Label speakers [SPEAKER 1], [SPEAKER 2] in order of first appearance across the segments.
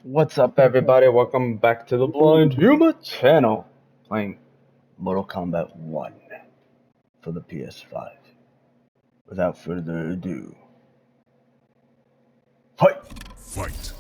[SPEAKER 1] What's up, everybody? Welcome back to the Blind Humor channel. Playing Mortal Kombat 1 for the PS5. Without further ado, fight!
[SPEAKER 2] Fight!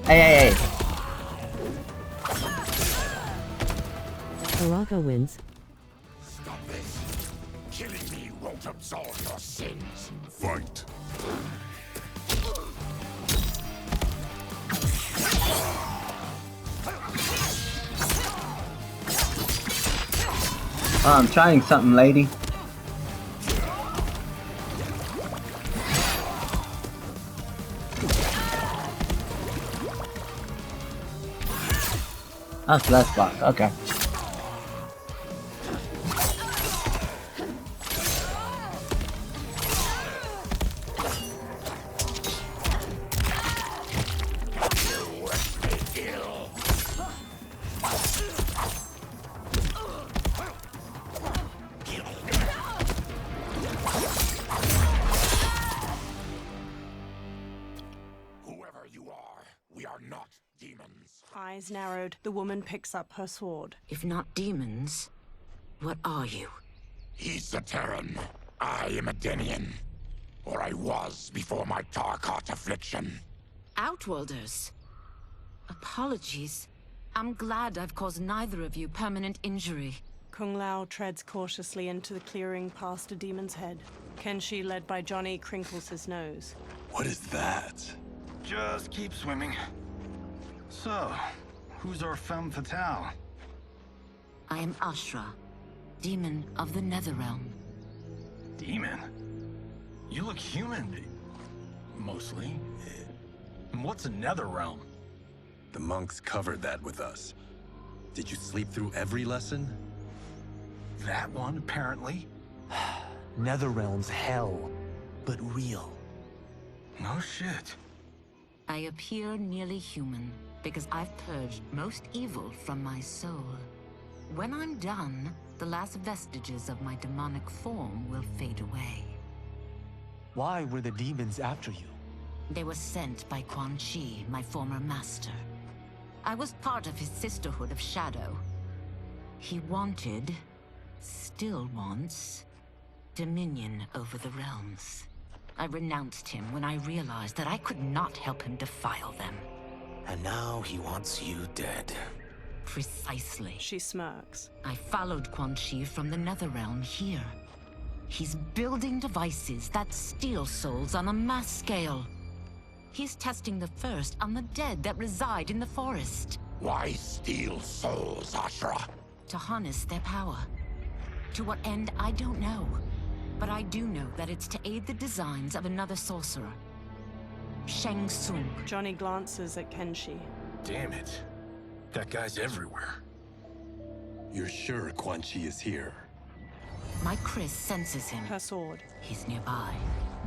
[SPEAKER 1] Hey!
[SPEAKER 3] Baraka wins.
[SPEAKER 2] Stop this! Killing me won't absolve your sins! Fight!
[SPEAKER 1] Oh, I'm trying something, lady. That's less block, okay.
[SPEAKER 2] Whoever you are, we are not demons.
[SPEAKER 4] Eyes narrowed, the woman picks up her sword.
[SPEAKER 3] If not demons, what are you?
[SPEAKER 2] He's a Terran. I am a Denian. Or I was before my Tarkat affliction.
[SPEAKER 3] Outworlders. Apologies. I'm glad I've caused neither of you permanent injury.
[SPEAKER 4] Kung Lao treads cautiously into the clearing past a demon's head. Kenshi, led by Johnny, crinkles his nose.
[SPEAKER 5] What is that?
[SPEAKER 6] Just keep swimming. So, who's our femme fatale?
[SPEAKER 3] I am Ashra, demon of the Netherrealm.
[SPEAKER 6] Demon? You look human. Mostly. And what's a nether realm?
[SPEAKER 5] The monks covered that with us. Did you sleep through every lesson?
[SPEAKER 6] That one, apparently.
[SPEAKER 7] Netherrealm's hell, but real.
[SPEAKER 6] No shit.
[SPEAKER 3] I appear nearly human because I've purged most evil from my soul. When I'm done, the last vestiges of my demonic form will fade away.
[SPEAKER 7] Why were the demons after you?
[SPEAKER 3] They were sent by Quan Chi, my former master. I was part of his Sisterhood of Shadow. He wanted, still wants, dominion over the realms. I renounced him when I realized that I could not help him defile them.
[SPEAKER 7] And now he wants you dead.
[SPEAKER 3] Precisely.
[SPEAKER 4] She smirks.
[SPEAKER 3] I followed Quan Chi from the Netherrealm here. He's building devices that steal souls on a mass scale. He's testing the first on the dead that reside in the forest.
[SPEAKER 2] Why steal souls, Ashra?
[SPEAKER 3] To harness their power. To what end, I don't know. But I do know that it's to aid the designs of another sorcerer. Shang Tsung.
[SPEAKER 4] Johnny glances at Kenshi.
[SPEAKER 6] Damn it. That guy's everywhere.
[SPEAKER 5] You're sure Quan Chi is here?
[SPEAKER 3] My Chris senses him.
[SPEAKER 4] Her sword.
[SPEAKER 3] He's nearby.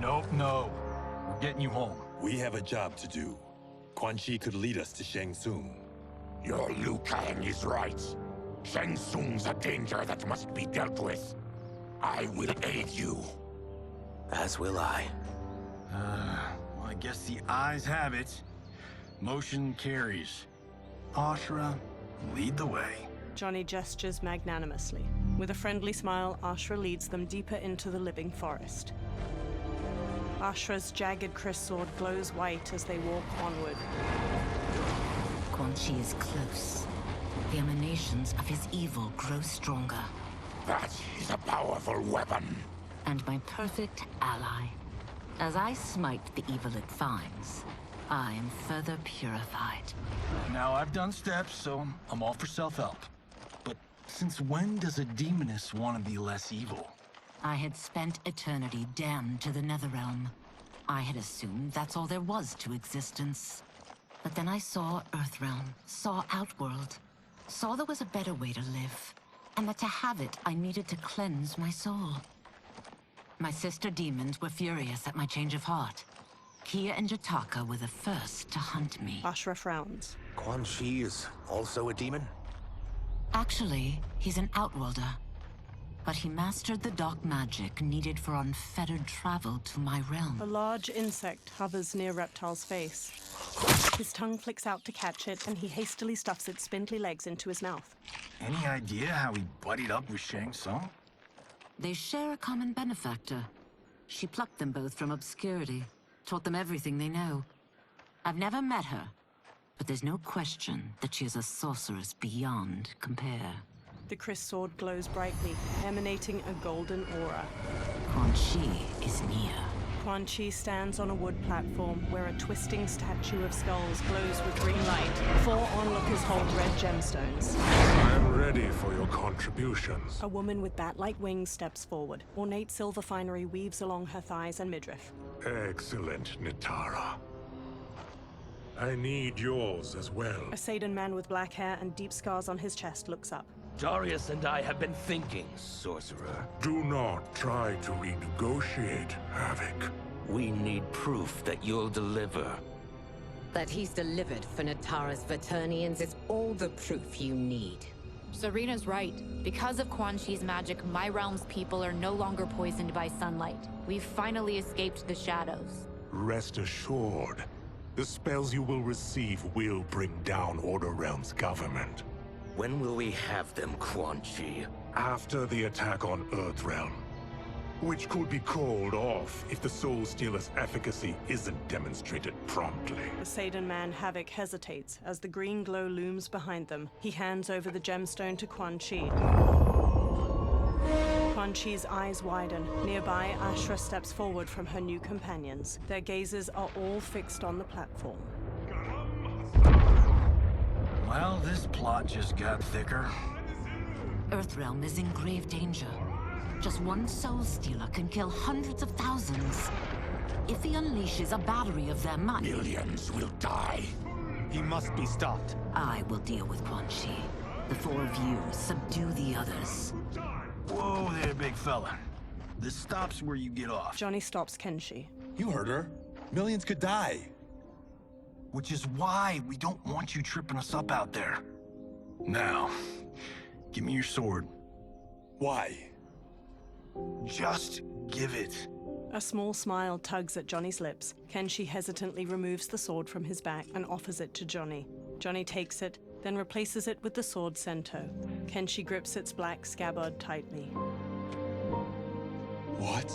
[SPEAKER 6] Nope, no. We're getting you home.
[SPEAKER 5] We have a job to do. Quan Chi could lead us to Shang Tsung.
[SPEAKER 2] Your Liu Kang is right. Shang Tsung's a danger that must be dealt with. I will aid you.
[SPEAKER 7] As will I.
[SPEAKER 6] Well, I guess the eyes have it. Motion carries. Ashra, lead the way.
[SPEAKER 4] Johnny gestures magnanimously. With a friendly smile, Ashra leads them deeper into the living forest. Ashra's jagged Chris sword glows white as they walk onward.
[SPEAKER 3] Quan Chi is close. The emanations of his evil grow stronger.
[SPEAKER 2] That is a powerful weapon.
[SPEAKER 3] And my perfect ally. As I smite the evil it finds, I am further purified.
[SPEAKER 6] Now, I've done steps, so I'm all for self-help. But since when does a demoness want to be less evil?
[SPEAKER 3] I had spent eternity damned to the Netherrealm. I had assumed that's all there was to existence. But then I saw Earthrealm, saw Outworld, saw there was a better way to live. and that to have it, I needed to cleanse my soul. My sister demons were furious at my change of heart. Kia and Jataka were the first to hunt me.
[SPEAKER 4] Ashra frowns.
[SPEAKER 7] Quan Chi is also a demon?
[SPEAKER 3] Actually, he's an outworlder. But he mastered the dark magic needed for unfettered travel to my realm.
[SPEAKER 4] A large insect hovers near Reptile's face. His tongue flicks out to catch it, and he hastily stuffs its spindly legs into his mouth.
[SPEAKER 6] Any idea how he buddied up with Shang Tsung?
[SPEAKER 3] They share a common benefactor. She plucked them both from obscurity, taught them everything they know. I've never met her, but there's no question that she is a sorceress beyond compare.
[SPEAKER 4] The Chris sword glows brightly, emanating a golden aura.
[SPEAKER 3] Quan Chi is near.
[SPEAKER 4] Quan Chi stands on a wood platform where a twisting statue of skulls glows with green light. 4 onlookers hold red gemstones.
[SPEAKER 2] I am ready for your contributions.
[SPEAKER 4] A woman with bat-like wings steps forward. Ornate silver finery weaves along her thighs and midriff.
[SPEAKER 2] Excellent, Nitara. I need yours as well.
[SPEAKER 4] A Saidan man with black hair and deep scars on his chest looks up.
[SPEAKER 8] Darius and I have been thinking, sorcerer.
[SPEAKER 2] Do not try to renegotiate, Havoc.
[SPEAKER 8] We need proof that you'll deliver.
[SPEAKER 9] That he's delivered for Natara's Vaternians is all the proof you need.
[SPEAKER 10] Serena's right. Because of Quan Chi's magic, my realm's people are no longer poisoned by sunlight. We've finally escaped the shadows.
[SPEAKER 2] Rest assured, the spells you will receive will bring down Order Realm's government.
[SPEAKER 8] When will we have them, Quan Chi?
[SPEAKER 2] After the attack on Earthrealm, which could be called off if the Soul Stealer's efficacy isn't demonstrated promptly.
[SPEAKER 4] The Saidan man Havoc hesitates as the green glow looms behind them. He hands over the gemstone to Quan Chi. Quan Chi's eyes widen. Nearby, Ashra steps forward from her new companions. Their gazes are all fixed on the platform.
[SPEAKER 6] Well, this plot just got thicker.
[SPEAKER 3] Earthrealm is in grave danger. Just one soul stealer can kill hundreds of thousands. If he unleashes a battery of them,
[SPEAKER 2] Millions will die.
[SPEAKER 7] He must be stopped.
[SPEAKER 3] I will deal with Quan Chi. The 4 of you subdue the others.
[SPEAKER 6] Whoa there, big fella. This stops where you get off.
[SPEAKER 4] Johnny stops Kenshi.
[SPEAKER 5] You heard her. Millions could die.
[SPEAKER 6] Which is why we don't want you tripping us up out there. Now, give me your sword.
[SPEAKER 5] Why?
[SPEAKER 6] Just give it.
[SPEAKER 4] A small smile tugs at Johnny's lips. Kenshi hesitantly removes the sword from his back and offers it to Johnny. Johnny takes it, then replaces it with the sword Sento. Kenshi grips its black scabbard tightly.
[SPEAKER 5] What?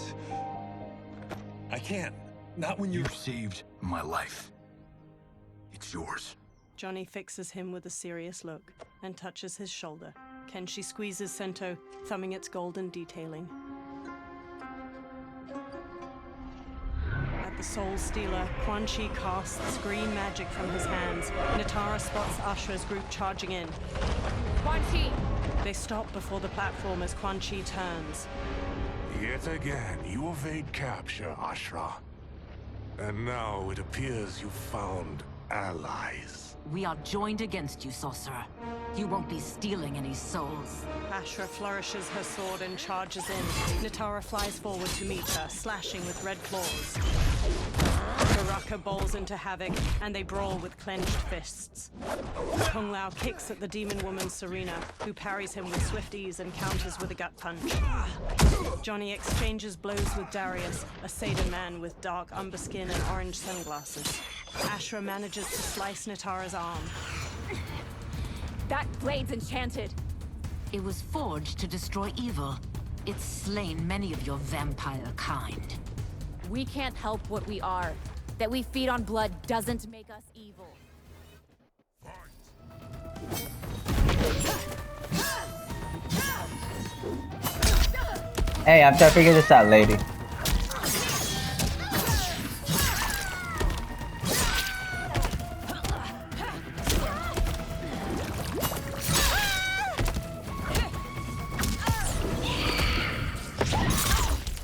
[SPEAKER 5] I can't. Not when
[SPEAKER 6] You've saved my life. It's yours.
[SPEAKER 4] Johnny fixes him with a serious look and touches his shoulder. Kenshi squeezes Sento, thumbing its golden detailing. At the Soul Stealer, Quan Chi casts green magic from his hands. Nitara spots Ashra's group charging in.
[SPEAKER 10] Quan Chi!
[SPEAKER 4] They stop before the platform as Quan Chi turns.
[SPEAKER 2] Yet again, you evade capture, Ashra. And now it appears you've found allies.
[SPEAKER 3] We are joined against you, sorcerer. You won't be stealing any souls.
[SPEAKER 4] Ashra flourishes her sword and charges in. Nitara flies forward to meet her, slashing with red claws. Baraka bowls into Havoc, and they brawl with clenched fists. Kung Lao kicks at the demon woman Serena, who parries him with swift ease and counters with a gut punch. Johnny exchanges blows with Darius, a Saidan man with dark umber skin and orange sunglasses. Ashra manages to slice Nitara's arm.
[SPEAKER 10] That blade's enchanted.
[SPEAKER 3] It was forged to destroy evil. It's slain many of your vampire kind.
[SPEAKER 10] We can't help what we are. That we feed on blood doesn't make us evil.
[SPEAKER 11] Hey, I'm trying to figure this out, lady.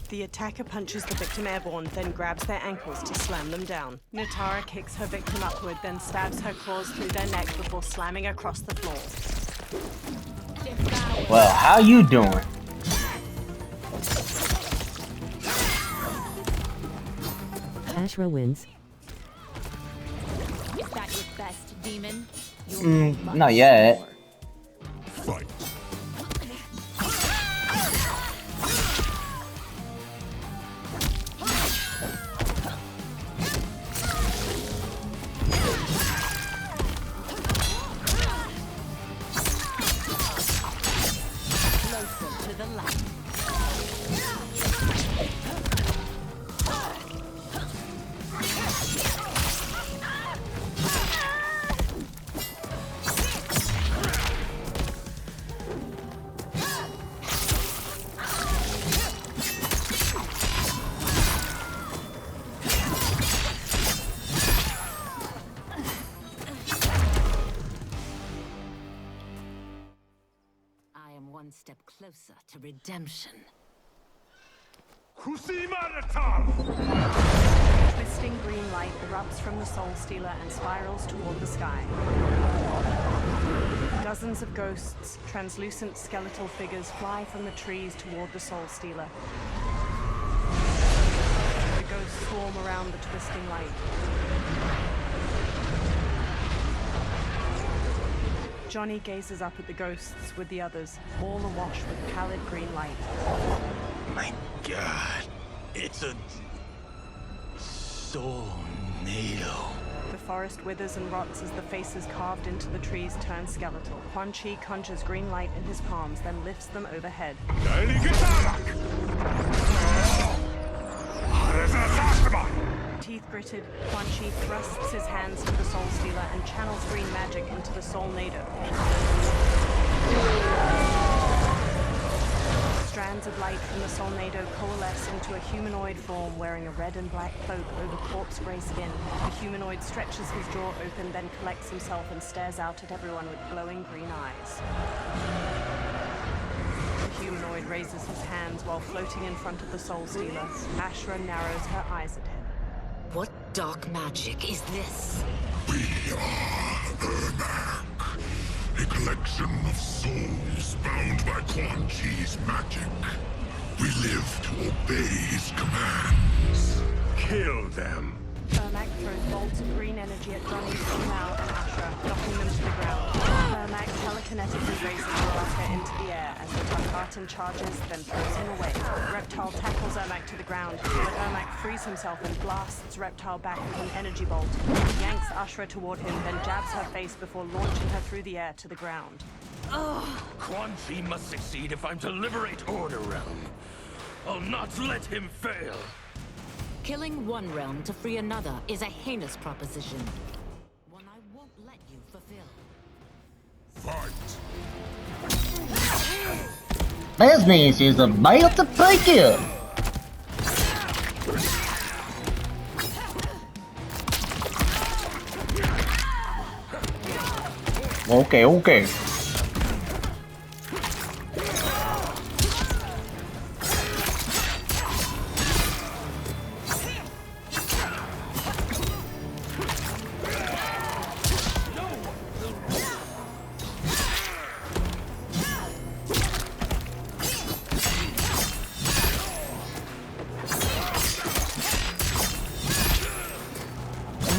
[SPEAKER 4] The attacker punches the victim airborne, then grabs their ankles to slam them down. Nitara kicks her victim upward, then stabs her claws through their neck before slamming across the floor.
[SPEAKER 10] Devour.
[SPEAKER 1] Well, how you doing?
[SPEAKER 11] Ashra wins.
[SPEAKER 10] Is that your best, demon?
[SPEAKER 1] Not yet.
[SPEAKER 2] Fight.
[SPEAKER 3] Closer to the light. I am one step closer to redemption.
[SPEAKER 4] Twisting green light erupts from the Soul Stealer and spirals toward the sky. Dozens of ghosts, translucent skeletal figures, fly from the trees toward the Soul Stealer. The ghosts swarm around the twisting light. Johnny gazes up at the ghosts with the others, all awash with pallid green light.
[SPEAKER 7] My God. It's a... Soulnado.
[SPEAKER 4] The forest withers and rots as the faces carved into the trees turn skeletal. Quan Chi conjures green light in his palms, then lifts them overhead. Teeth gritted, Quan Chi thrusts his hands to the Soul Stealer and channels green magic into the Soulnado. Strands of light from the Soulnado coalesce into a humanoid form wearing a red and black cloak over corpse gray skin. The humanoid stretches his jaw open, then collects himself and stares out at everyone with glowing green eyes. The humanoid raises his hands while floating in front of the Soul Stealer. Ashra narrows her eyes at him.
[SPEAKER 3] What dark magic is this?
[SPEAKER 2] We are Ermac, a collection of souls bound by Quan Chi's magic. We live to obey his commands. Kill them.
[SPEAKER 4] Ermac throws bolts of green energy at Johnny, Mao, and Ashra, knocking them to the ground. Ermac telekinetically raises Baraka into the air as the Tarkatan charges, then throws him away. Reptile tackles Ermac to the ground, but Ermac frees himself and blasts Reptile back with an energy bolt. He yanks Ashra toward him, then jabs her face before launching her through the air to the ground.
[SPEAKER 8] Quan Chi must succeed if I'm to liberate Order Realm. I'll not let him fail.
[SPEAKER 3] Killing one realm to free another is a heinous proposition. One I won't let you fulfill.
[SPEAKER 2] Fight.
[SPEAKER 1] Business is about to begin. Okay.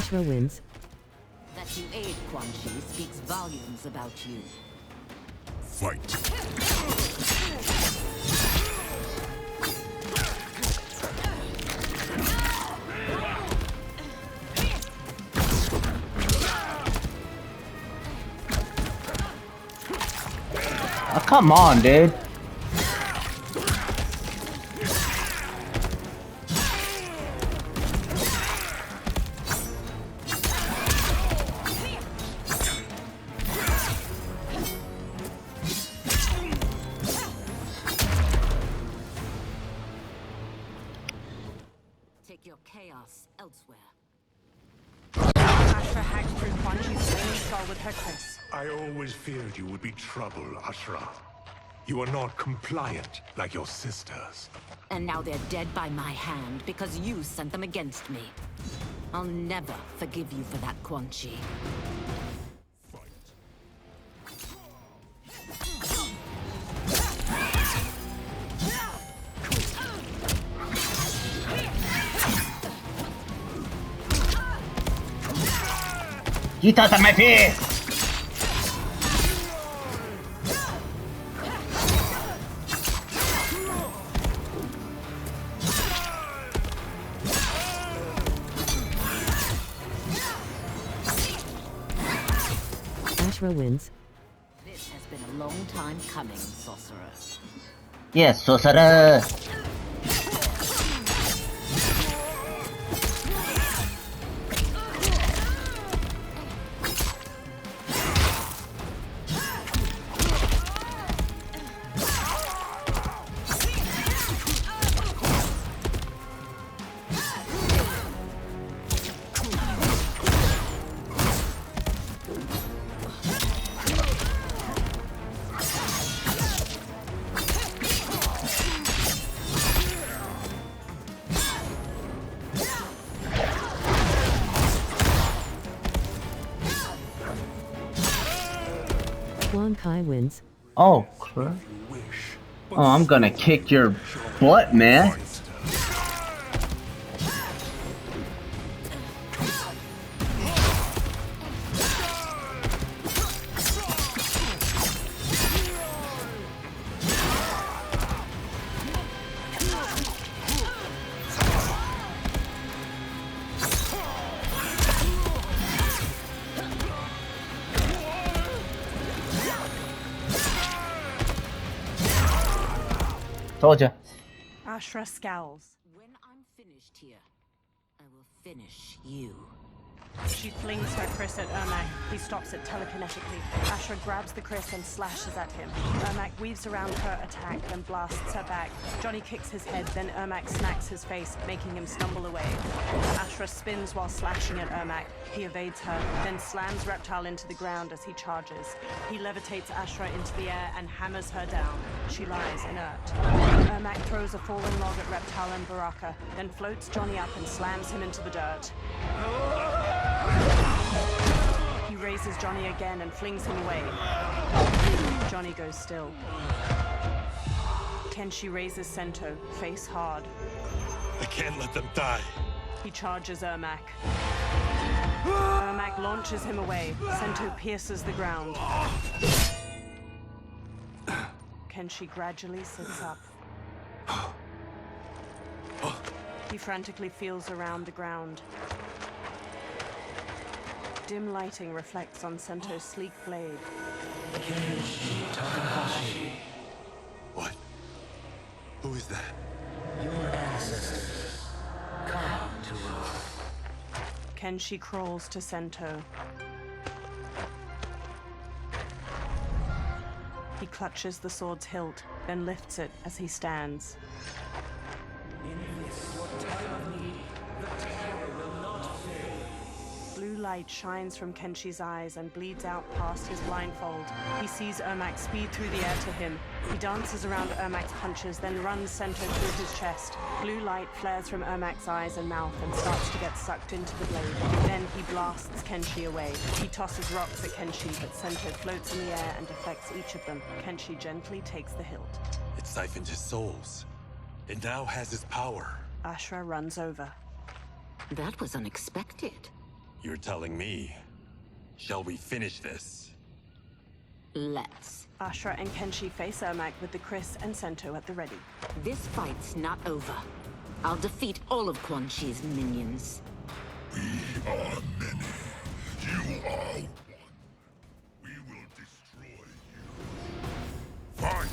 [SPEAKER 11] Ashra wins.
[SPEAKER 3] That you aid Quan Chi speaks volumes about you.
[SPEAKER 2] Fight.
[SPEAKER 1] Oh, come on, dude.
[SPEAKER 3] Take your chaos elsewhere.
[SPEAKER 4] Ashra hacked through Quan Chi's flaming skull with her kiss.
[SPEAKER 2] I always feared you would be trouble, Ashra. You are not compliant like your sisters.
[SPEAKER 3] And now they're dead by my hand because you sent them against me. I'll never forgive you for that, Quan Chi.
[SPEAKER 1] You touched my feet!
[SPEAKER 11] Ashra wins.
[SPEAKER 3] This has been a long time coming, sorcerer.
[SPEAKER 1] Yes, sorcerer!
[SPEAKER 11] Quan Kai wins.
[SPEAKER 1] Oh, crap. Oh, I'm gonna kick your butt, man. Told ya.
[SPEAKER 4] Ashra scowls.
[SPEAKER 3] When I'm finished here, I will finish you.
[SPEAKER 4] She flings her Chris at Ermac. He stops it telekinetically. Ashra grabs the Chris and slashes at him. Ermac weaves around her attack, then blasts her back. Johnny kicks his head, then Ermac smacks his face, making him stumble away. Ashra spins while slashing at Ermac. He evades her, then slams Reptile into the ground as he charges. He levitates Ashra into the air and hammers her down. She lies inert. Ermac throws a fallen log at Reptile and Baraka, then floats Johnny up and slams him into the dirt. He raises Johnny again and flings him away. Johnny goes still. Kenshi raises Sento, face hard.
[SPEAKER 7] I can't let them die.
[SPEAKER 4] He charges Ermac. Ermac launches him away. Sento pierces the ground. Kenshi gradually sits up. He frantically feels around the ground. Dim lighting reflects on Sento's sleek blade.
[SPEAKER 5] What? Who is that?
[SPEAKER 12] Your ancestors. Come to Earth.
[SPEAKER 4] Kenshi crawls to Sento. He clutches the sword's hilt, then lifts it as he stands.
[SPEAKER 12] In this, your time of need, the terror will not fail.
[SPEAKER 4] Blue light shines from Kenshi's eyes and bleeds out past his blindfold. He sees Ermac speed through the air to him. He dances around Ermac's punches, then runs Sento through his chest. Blue light flares from Ermac's eyes and mouth and starts to get sucked into the blade. Then he blasts Kenshi away. He tosses rocks at Kenshi, but Sento floats in the air and deflects each of them. Kenshi gently takes the hilt.
[SPEAKER 5] It siphoned his souls. It now has his power.
[SPEAKER 4] Ashra runs over.
[SPEAKER 3] That was unexpected.
[SPEAKER 5] You're telling me. Shall we finish this?
[SPEAKER 3] Let's.
[SPEAKER 4] Ashra and Kenshi face Ermac with the Chris and Sento at the ready.
[SPEAKER 3] This fight's not over. I'll defeat all of Quan Chi's minions.
[SPEAKER 2] We are many. You are one. We will destroy you. Fight!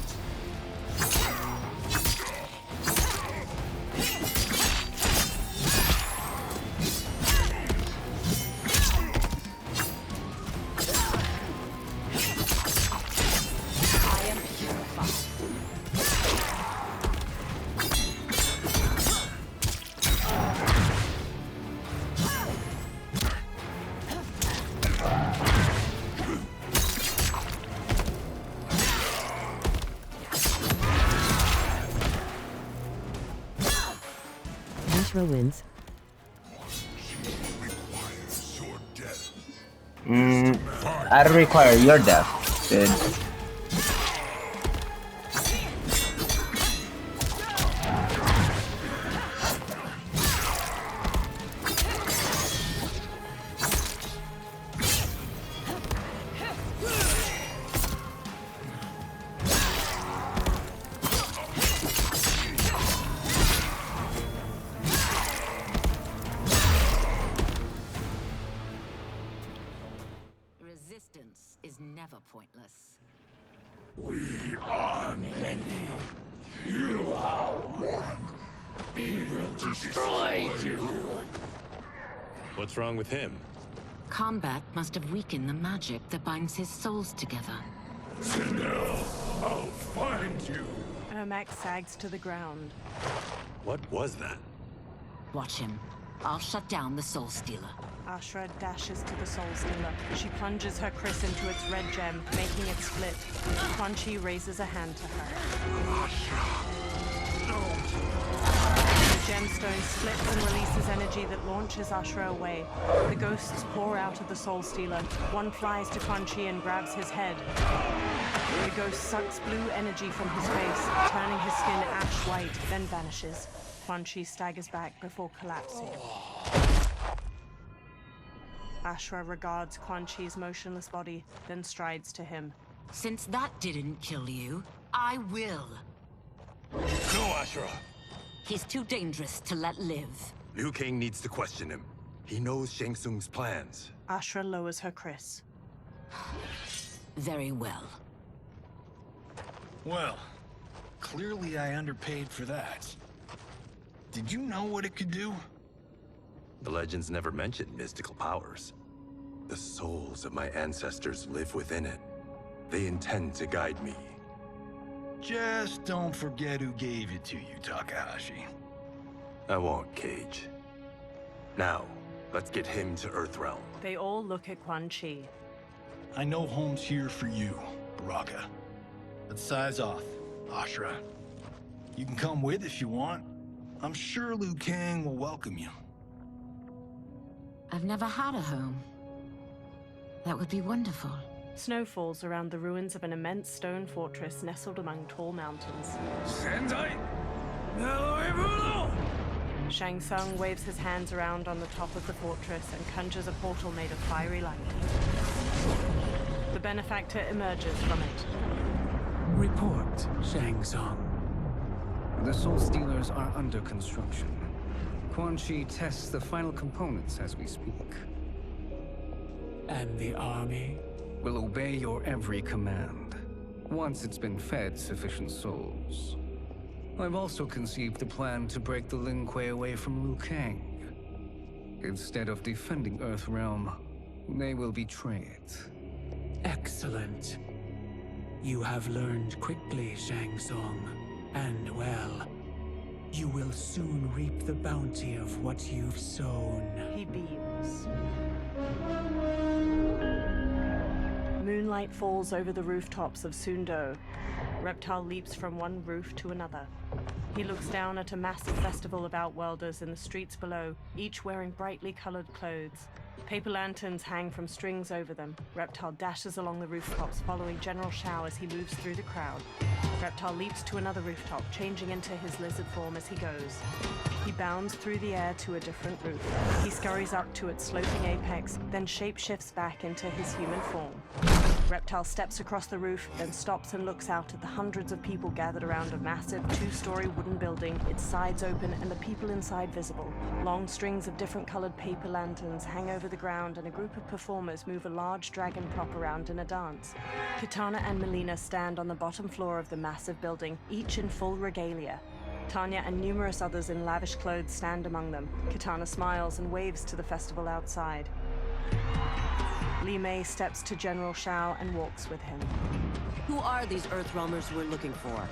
[SPEAKER 11] Ashra wins.
[SPEAKER 1] I'd require your death, dude.
[SPEAKER 8] destroyed you.
[SPEAKER 5] What's wrong with him?
[SPEAKER 3] Combat must have weakened the magic that binds his souls together.
[SPEAKER 8] Sindel, I'll find you.
[SPEAKER 4] Ermac sags to the ground.
[SPEAKER 5] What was that? Watch
[SPEAKER 3] him. I'll shut down the Soul Stealer.
[SPEAKER 4] Ashra dashes to the Soul Stealer. She plunges her Chris into its red gem, making it split. Quan Chi raises a hand to her. The gemstone splits and releases energy that launches Ashra away. The ghosts pour out of the Soul Stealer. One flies to Quan Chi and grabs his head. The ghost sucks blue energy from his face, turning his skin ash white, then vanishes. Quan Chi staggers back before collapsing. Ashra regards Quan Chi's motionless body, then strides to him.
[SPEAKER 3] Since that didn't kill you, I will.
[SPEAKER 5] No, Ashra!
[SPEAKER 3] He's too dangerous to let live.
[SPEAKER 5] Liu Kang needs to question him. He knows Shang Tsung's plans.
[SPEAKER 4] Ashra lowers her Chris.
[SPEAKER 3] Very well.
[SPEAKER 6] Well, clearly I underpaid for that. Did you know what it could do?
[SPEAKER 5] The legends never mentioned mystical powers. The souls of my ancestors live within it. They intend to guide me.
[SPEAKER 6] Just don't forget who gave it to you, Takahashi.
[SPEAKER 5] I won't, Cage. Now, let's get him to Earthrealm.
[SPEAKER 4] They all look at Quan Chi.
[SPEAKER 6] I know home's here for you, Baraka. But size off, Ashra. You can come with if you want. I'm sure Liu Kang will welcome you.
[SPEAKER 3] I've never had a home. That would be wonderful.
[SPEAKER 4] Snow falls around the ruins of an immense stone fortress nestled among tall mountains.
[SPEAKER 8] Sendai! No,
[SPEAKER 4] Shang Tsung waves his hands around on the top of the fortress and conjures a portal made of fiery light. The benefactor emerges from it.
[SPEAKER 12] Report, Shang Tsung. The Soul Stealers are under construction. Quan Chi tests the final components as we speak. And the army? Will obey your every command, once it's been fed sufficient souls. I've also conceived the plan to break the Lin Kuei away from Liu Kang. Instead of defending Earthrealm, they will betray it. Excellent. You have learned quickly, Shang Tsung. And well, you will soon reap the bounty of what you've sown.
[SPEAKER 4] He beams. Moonlight falls over the rooftops of Sundo. Reptile leaps from one roof to another. He looks down at a massive festival of Outworlders in the streets below, each wearing brightly colored clothes. Paper lanterns hang from strings over them. Reptile dashes along the rooftops, following General Shao as he moves through the crowd. Reptile leaps to another rooftop, changing into his lizard form as he goes. He bounds through the air to a different roof. He scurries up to its sloping apex, then shapeshifts back into his human form. Reptile steps across the roof, then stops and looks out at the hundreds of people gathered around a massive two-story wooden building, its sides open and the people inside visible. Long strings of different colored paper lanterns hang over the ground, and a group of performers move a large dragon prop around in a dance. Kitana and Melina stand on the bottom floor of the massive building, each in full regalia. Tanya and numerous others in lavish clothes stand among them. Kitana smiles and waves to the festival outside. Li Mei steps to General Shao and walks with him.
[SPEAKER 13] Who are these Earthrealmers we're looking for?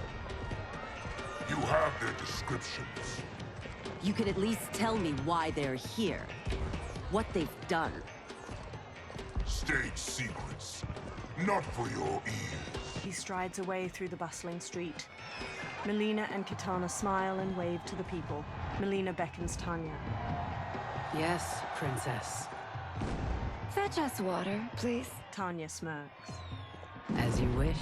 [SPEAKER 2] You have their descriptions.
[SPEAKER 13] You could at least tell me why they're here. What they've done.
[SPEAKER 2] State secrets. Not for your ears.
[SPEAKER 4] He strides away through the bustling street. Melina and Kitana smile and wave to the people. Melina beckons Tanya.
[SPEAKER 9] Yes, Princess.
[SPEAKER 14] Fetch us water, please.
[SPEAKER 4] Tanya smirks.
[SPEAKER 9] As you wish.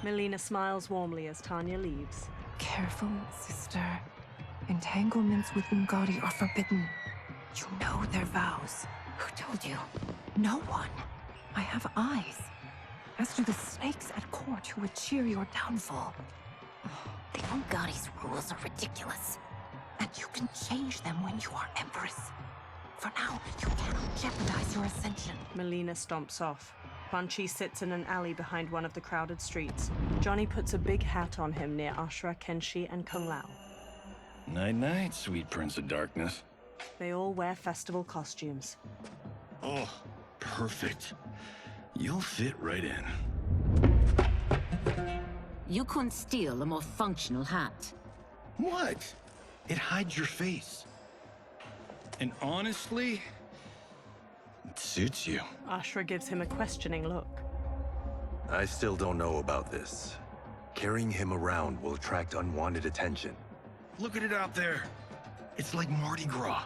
[SPEAKER 4] Melina smiles warmly as Tanya leaves.
[SPEAKER 14] Careful, sister. Entanglements with Ungadi are forbidden. You know their vows. Who told you? No one. I have eyes. As do the snakes at court who would cheer your downfall. The Ungadi's rules are ridiculous. And you can change them when you are Empress. For now, you cannot jeopardize your ascension.
[SPEAKER 4] Melina stomps off. Quan Chi sits in an alley behind one of the crowded streets. Johnny puts a big hat on him near Ashra, Kenshi, and Kung Lao.
[SPEAKER 6] Night-night, sweet Prince of Darkness.
[SPEAKER 4] They all wear festival costumes.
[SPEAKER 6] Oh, perfect. You'll fit right in.
[SPEAKER 3] You couldn't steal a more functional hat.
[SPEAKER 6] What? It hides your face. And honestly, it suits you.
[SPEAKER 4] Ashra gives him a questioning look.
[SPEAKER 5] I still don't know about this. Carrying him around will attract unwanted attention.
[SPEAKER 6] Look at it out there. It's like Mardi Gras.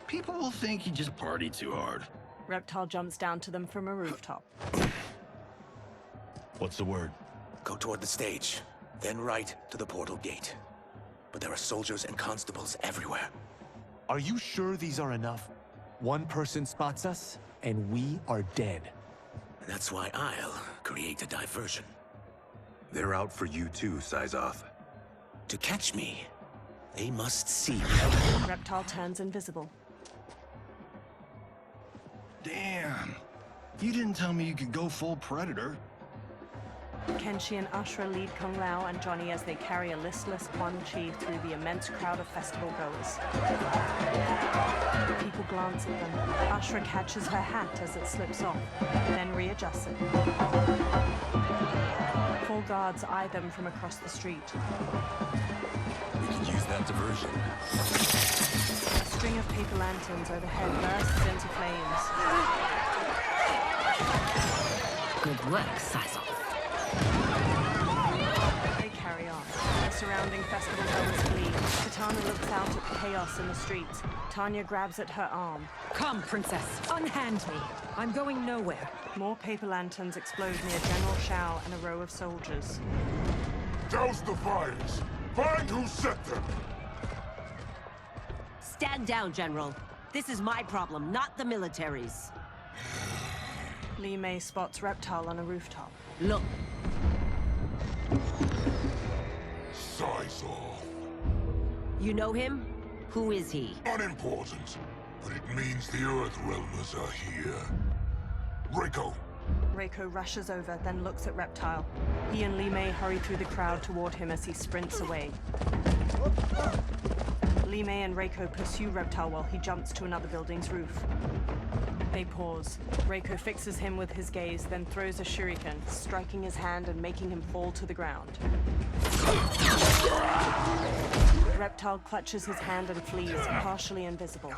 [SPEAKER 6] People will think you just party too hard.
[SPEAKER 4] Reptile jumps down to them from a rooftop.
[SPEAKER 6] What's the word?
[SPEAKER 15] Go toward the stage, then right to the portal gate. But there are soldiers and constables everywhere.
[SPEAKER 16] Are you sure these are enough? One person spots us, and we are dead.
[SPEAKER 15] That's why I'll create a diversion.
[SPEAKER 5] They're out for you too, Syzoth.
[SPEAKER 15] To catch me, they must see me.
[SPEAKER 4] Reptile turns invisible.
[SPEAKER 6] Damn. You didn't tell me you could go full Predator.
[SPEAKER 4] Kenshi and Ashra lead Kung Lao and Johnny as they carry a listless Quan Chi through the immense crowd of festival goers. People glance at them. Ashra catches her hat as it slips off, then readjusts it. 4 guards eye them from across the street.
[SPEAKER 5] We can use that diversion.
[SPEAKER 4] A string of paper lanterns overhead bursts into flames.
[SPEAKER 3] Good work, Syzoth.
[SPEAKER 4] They carry on. The surrounding festival goers flee. Katana looks out at the chaos in the streets. Tanya grabs at her arm.
[SPEAKER 14] Come, princess. Unhand me. I'm going nowhere.
[SPEAKER 4] More paper lanterns explode near General Shao and a row of soldiers.
[SPEAKER 2] Douse the fires! Find who set them!
[SPEAKER 13] Stand down, General. This is my problem, not the military's.
[SPEAKER 4] Li Mei spots Reptile on a rooftop.
[SPEAKER 13] Look.
[SPEAKER 2] Syzoth.
[SPEAKER 13] You know him? Who is he?
[SPEAKER 2] Unimportant, but it means the Earthrealmers are here. Reiko.
[SPEAKER 4] Reiko rushes over, then looks at Reptile. He and Li Mei hurry through the crowd toward him as he sprints away. Li Mei and Reiko pursue Reptile while he jumps to another building's roof. They pause. Reiko fixes him with his gaze, then throws a shuriken, striking his hand and making him fall to the ground. Reptile clutches his hand and flees, partially invisible.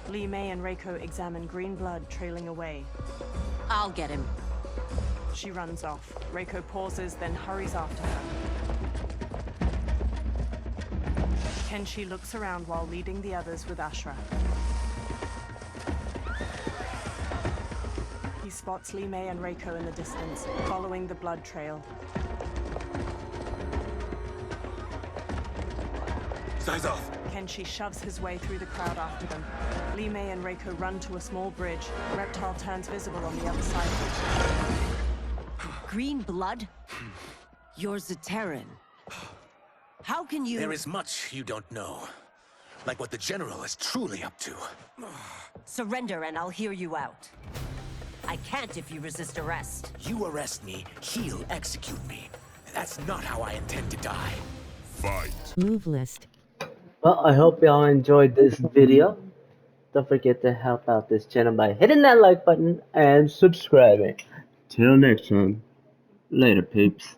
[SPEAKER 4] Li Mei and Reiko examine green blood trailing away.
[SPEAKER 13] I'll get him.
[SPEAKER 4] She runs off. Reiko pauses, then hurries after her. Kenshi looks around while leading the others with Ashra. He spots Li Mei and Reiko in the distance, following the blood trail.
[SPEAKER 15] Syzoth!
[SPEAKER 4] Kenshi shoves his way through the crowd after them. Li Mei and Reiko run to a small bridge. Reptile turns visible on the other side of it.
[SPEAKER 13] Green blood? You're Zaterran. How can you—
[SPEAKER 15] There is much you don't know. Like what the General is truly up to.
[SPEAKER 13] Surrender and I'll hear you out. I can't if you resist arrest.
[SPEAKER 15] You arrest me, he'll execute me. That's not how I intend to die.
[SPEAKER 2] Fight.
[SPEAKER 11] Move list.
[SPEAKER 1] Well, I hope y'all enjoyed this video. Don't forget to help out this channel by hitting that like button and subscribing. Till next time. Later, peeps.